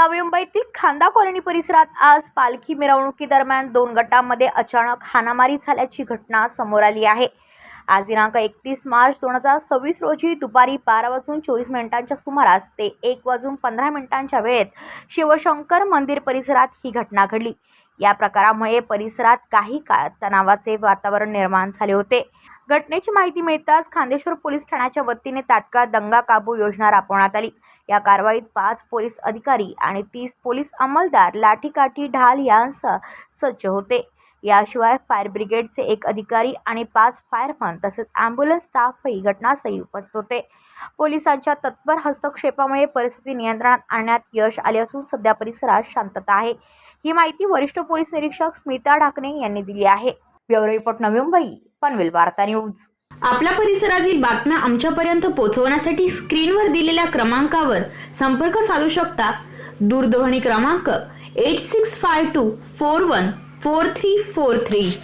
नवी मुंबईतील खांदा कॉलनी परिसरात आज पालखी मिरवणुकीदरम्यान 2 गटांमध्ये अचानक हाणामारी झाल्याची घटना समोर आली आहे। आज दिनांक 31 मार्च 2026 रोजी दुपारी 12:24 सुमारास ते 1:15 वेळेत शिवशंकर मंदिर परिसरात ही घटना घडली। या प्रकारामुळे परिसरात काही काळ तणावाचे वातावरण निर्माण झाले होते। घटनेची माहिती मिळताच खांदेश्वर पोलीस ठाण्याच्या वतीने तात्काळ दंगा काबू योजना राबवण्यात आली। या कारवाईत 5 पोलीस अधिकारी आणि 30 पोलीस अंमलदार लाठीकाठी ढाल यांसह सज्ज होते। याशिवाय फायर ब्रिगेडचे 1 अधिकारी आणि 5 फायरमन तसेच ॲम्ब्युलन्स स्टाफही घटनास्थळी उपस्थित होते। पोलिसांच्या तत्पर हस्तक्षेपामुळे परिस्थिती नियंत्रणात आणण्यात यश आले असून सध्या परिसरात शांतता आहे। ही माहिती वरिष्ठ पोलीस निरीक्षक स्मिता ढाकणे यांनी दिली आहे। ब्युरो रिपोर्ट नवी मुंबई पनवेल वार्ता न्यूज। आपल्या परिसरातील बातम्या आमच्यापर्यंत पोहोचवण्यासाठी स्क्रीनवर दिलेल्या क्रमांकावर संपर्क साधू शकता। दूरध्वनी क्रमांक 8652414343।